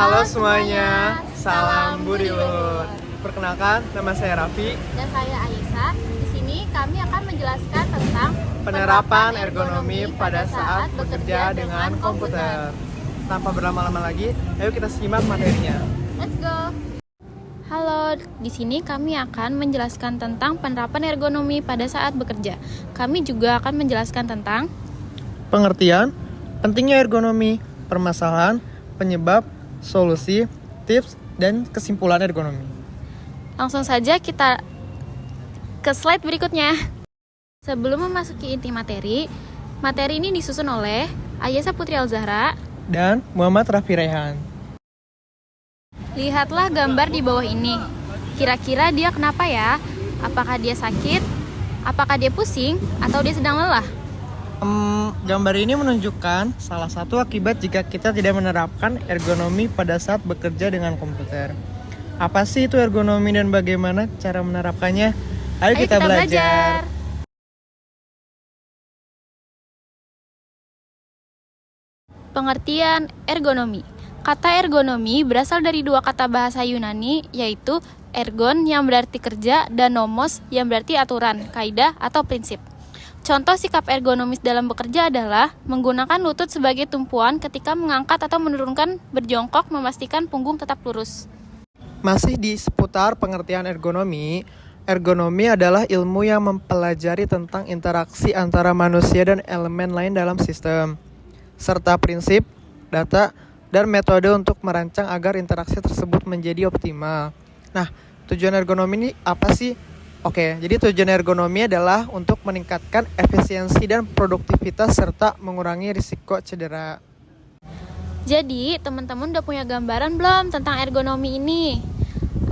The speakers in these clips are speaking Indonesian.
Halo semuanya, salam Budi Luhur. Perkenalkan, nama saya Raffi. Dan saya Aisyah. Di sini kami akan menjelaskan tentang Penerapan ergonomi pada saat bekerja dengan komputer. Tanpa berlama-lama lagi, ayo kita simak materinya. Let's go. Halo, di sini kami akan menjelaskan tentang penerapan ergonomi pada saat bekerja. Kami juga akan menjelaskan tentang Pengertian, pentingnya ergonomi, permasalahan, penyebab, solusi, tips, dan kesimpulan ergonomi. Langsung saja kita ke slide berikutnya. Sebelum memasuki inti materi, materi ini disusun oleh Ayesa Putri Alzahra Dan Muhammad Raffi Rehan. Lihatlah gambar di bawah ini. Kira-kira dia kenapa ya? Apakah dia sakit? Apakah dia pusing? Atau dia sedang lelah? Gambar ini menunjukkan salah satu akibat jika kita tidak menerapkan ergonomi pada saat bekerja dengan komputer. Apa sih itu ergonomi dan bagaimana cara menerapkannya? Ayo kita belajar. Pengertian ergonomi. Kata ergonomi berasal dari dua kata bahasa Yunani, yaitu ergon yang berarti kerja dan nomos yang berarti aturan, kaidah, atau prinsip. Contoh sikap ergonomis dalam bekerja adalah menggunakan lutut sebagai tumpuan ketika mengangkat atau menurunkan berjongkok, memastikan punggung tetap lurus. Masih di seputar pengertian ergonomi, ergonomi adalah ilmu yang mempelajari tentang interaksi antara manusia dan elemen lain dalam sistem, serta prinsip, data, dan metode untuk merancang agar interaksi tersebut menjadi optimal. Nah, tujuan ergonomi ini apa sih? Oke, jadi tujuan ergonomi adalah untuk meningkatkan efisiensi dan produktivitas serta mengurangi risiko cedera. Jadi, teman-teman udah punya gambaran belum tentang ergonomi ini?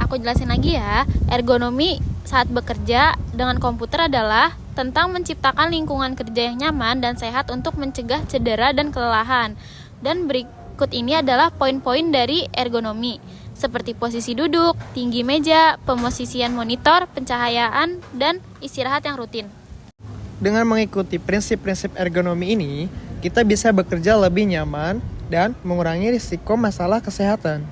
Aku jelasin lagi ya. Ergonomi saat bekerja dengan komputer adalah tentang menciptakan lingkungan kerja yang nyaman dan sehat untuk mencegah cedera dan kelelahan. Dan berikut ini adalah poin-poin dari ergonomi, seperti posisi duduk, tinggi meja, pemosisian monitor, pencahayaan, dan istirahat yang rutin. Dengan mengikuti prinsip-prinsip ergonomi ini, kita bisa bekerja lebih nyaman dan mengurangi risiko masalah kesehatan.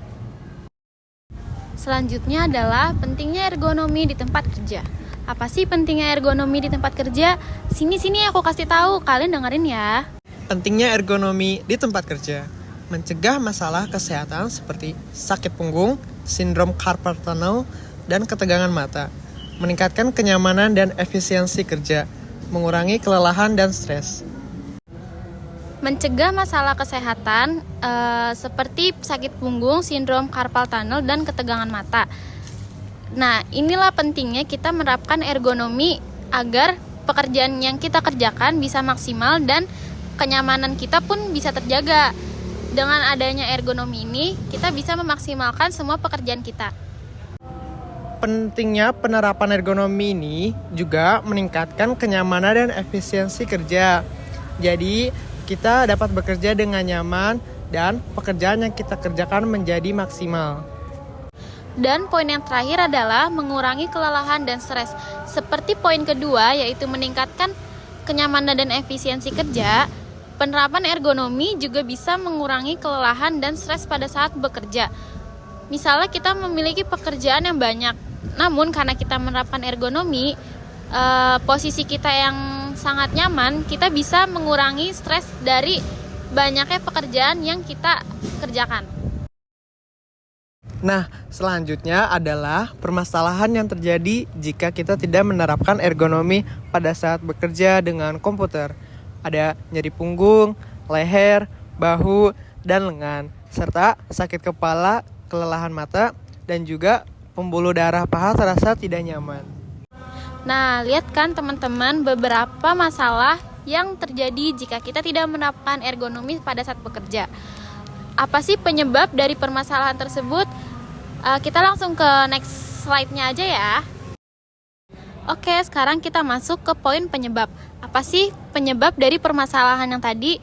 Selanjutnya adalah pentingnya ergonomi di tempat kerja. Apa sih pentingnya ergonomi di tempat kerja? Sini aku kasih tahu, kalian dengerin ya. Pentingnya ergonomi di tempat kerja mencegah masalah kesehatan seperti sakit punggung, sindrom carpal tunnel, dan ketegangan mata, meningkatkan kenyamanan dan efisiensi kerja, mengurangi kelelahan dan stres. Mencegah masalah kesehatan seperti sakit punggung, sindrom carpal tunnel, dan ketegangan mata. Nah, inilah pentingnya kita menerapkan ergonomi agar pekerjaan yang kita kerjakan bisa maksimal dan kenyamanan kita pun bisa terjaga. Dengan adanya ergonomi ini, kita bisa memaksimalkan semua pekerjaan kita. Pentingnya penerapan ergonomi ini juga meningkatkan kenyamanan dan efisiensi kerja. Jadi, kita dapat bekerja dengan nyaman dan pekerjaan yang kita kerjakan menjadi maksimal. Dan poin yang terakhir adalah mengurangi kelelahan dan stres. Seperti poin kedua, yaitu meningkatkan kenyamanan dan efisiensi kerja. Penerapan ergonomi juga bisa mengurangi kelelahan dan stres pada saat bekerja. Misalnya kita memiliki pekerjaan yang banyak, namun karena kita menerapkan ergonomi, posisi kita yang sangat nyaman, kita bisa mengurangi stres dari banyaknya pekerjaan yang kita kerjakan. Nah, selanjutnya adalah permasalahan yang terjadi jika kita tidak menerapkan ergonomi pada saat bekerja dengan komputer. Ada nyeri punggung, leher, bahu, dan lengan, serta sakit kepala, kelelahan mata, dan juga pembuluh darah paha terasa tidak nyaman. Nah, lihat kan teman-teman beberapa masalah yang terjadi jika kita tidak menerapkan ergonomi pada saat bekerja. Apa sih penyebab dari permasalahan tersebut? Kita langsung ke next slide-nya aja ya. Oke, sekarang kita masuk ke poin penyebab. Apa sih penyebab dari permasalahan yang tadi?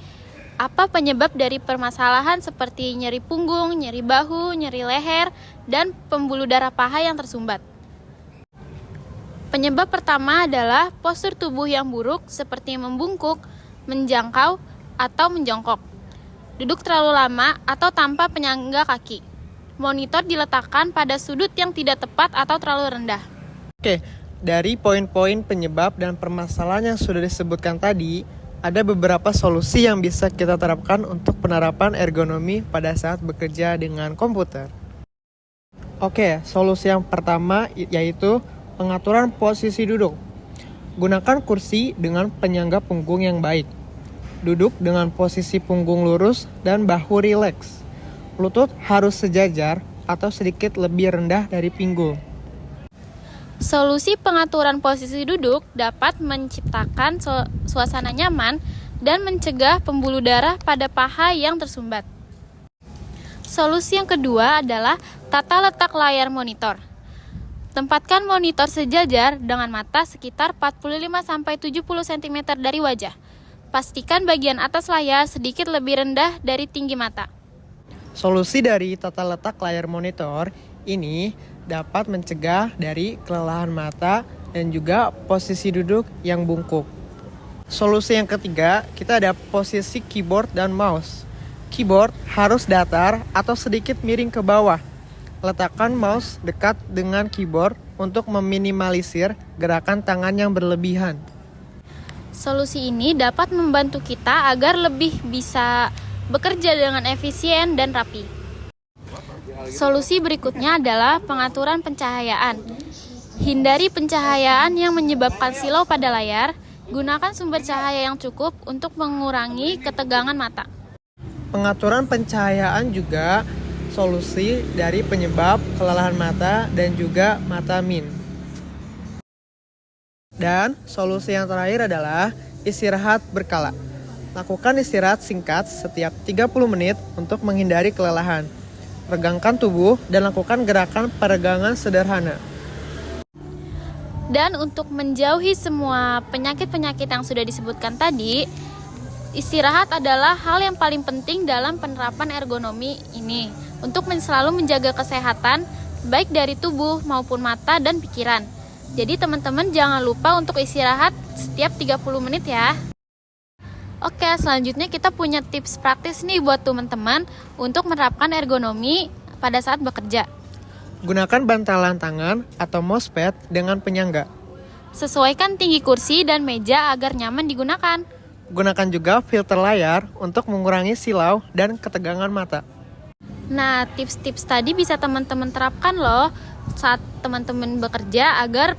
Apa penyebab dari permasalahan seperti nyeri punggung, nyeri bahu, nyeri leher, dan pembuluh darah paha yang tersumbat? Penyebab pertama adalah postur tubuh yang buruk seperti membungkuk, menjangkau, atau menjongkok. duduk terlalu lama, atau tanpa penyangga kaki. Monitor diletakkan pada sudut yang tidak tepat atau terlalu rendah. Oke, dari poin-poin penyebab dan permasalahan yang sudah disebutkan tadi, ada beberapa solusi yang bisa kita terapkan untuk penerapan ergonomi pada saat bekerja dengan komputer. Oke, solusi yang pertama yaitu pengaturan posisi duduk. Gunakan kursi dengan penyangga punggung yang baik. Duduk dengan posisi punggung lurus dan bahu rileks. Lutut harus sejajar atau sedikit lebih rendah dari pinggul. Solusi pengaturan posisi duduk dapat menciptakan suasana nyaman dan mencegah pembuluh darah pada paha yang tersumbat. Solusi yang kedua adalah tata letak layar monitor. Tempatkan monitor sejajar dengan mata sekitar 45-70 cm dari wajah. Pastikan bagian atas layar sedikit lebih rendah dari tinggi mata. Solusi dari tata letak layar monitor ini dapat mencegah dari kelelahan mata dan juga posisi duduk yang bungkuk. Solusi yang ketiga, kita ada posisi keyboard dan mouse. Keyboard harus datar atau sedikit miring ke bawah. Letakkan mouse dekat dengan keyboard untuk meminimalisir gerakan tangan yang berlebihan. Solusi ini dapat membantu kita agar lebih bisa bekerja dengan efisien dan rapi. Solusi berikutnya adalah pengaturan pencahayaan. Hindari pencahayaan yang menyebabkan silau pada layar. Gunakan sumber cahaya yang cukup untuk mengurangi ketegangan mata. Pengaturan pencahayaan juga solusi dari penyebab kelelahan mata dan juga mata min. Dan solusi yang terakhir adalah istirahat berkala. Lakukan istirahat singkat setiap 30 menit untuk menghindari kelelahan. Regangkan tubuh dan lakukan gerakan peregangan sederhana. Dan untuk menjauhi semua penyakit-penyakit yang sudah disebutkan tadi, istirahat adalah hal yang paling penting dalam penerapan ergonomi ini untuk selalu menjaga kesehatan baik dari tubuh maupun mata dan pikiran. Jadi teman-teman jangan lupa untuk istirahat setiap 30 menit ya. Oke, selanjutnya kita punya tips praktis nih buat teman-teman untuk menerapkan ergonomi pada saat bekerja. Gunakan bantalan tangan atau mousepad dengan penyangga. Sesuaikan tinggi kursi dan meja agar nyaman digunakan. Gunakan juga filter layar untuk mengurangi silau dan ketegangan mata. Nah, tips-tips tadi bisa teman-teman terapkan loh saat teman-teman bekerja agar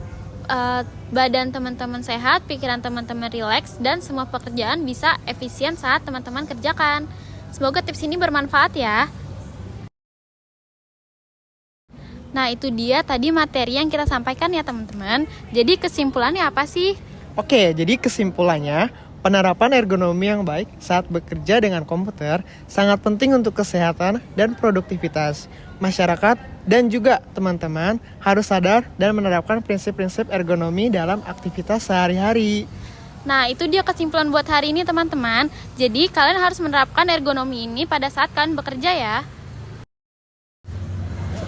badan teman-teman sehat, pikiran teman-teman rileks, dan semua pekerjaan bisa efisien saat teman-teman kerjakan. Semoga tips ini bermanfaat ya. Nah, itu dia tadi materi yang kita sampaikan ya teman-teman. Jadi kesimpulannya apa sih? Oke, jadi kesimpulannya, penerapan ergonomi yang baik saat bekerja dengan komputer sangat penting untuk kesehatan dan produktivitas. Masyarakat dan juga teman-teman harus sadar dan menerapkan prinsip-prinsip ergonomi dalam aktivitas sehari-hari. Nah, itu dia kesimpulan buat hari ini teman-teman. Jadi kalian harus menerapkan ergonomi ini pada saat kalian bekerja ya.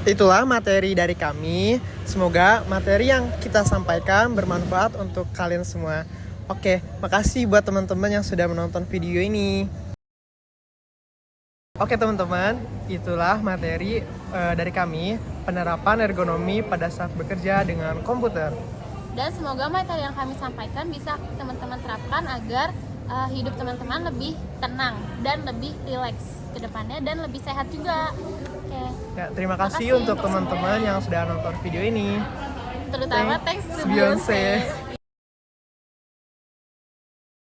Itulah materi dari kami. Semoga materi yang kita sampaikan bermanfaat untuk kalian semua. Oke, makasih buat teman-teman yang sudah menonton video ini. Oke teman-teman, itulah materi dari kami, penerapan ergonomi pada saat bekerja dengan komputer. Dan semoga materi yang kami sampaikan bisa teman-teman terapkan agar hidup teman-teman lebih tenang dan lebih rileks ke depannya dan lebih sehat juga. Oke. Ya, terima kasih untuk teman-teman yang sudah nonton video ini. Terutama thanks to Beyonce. Beyonce.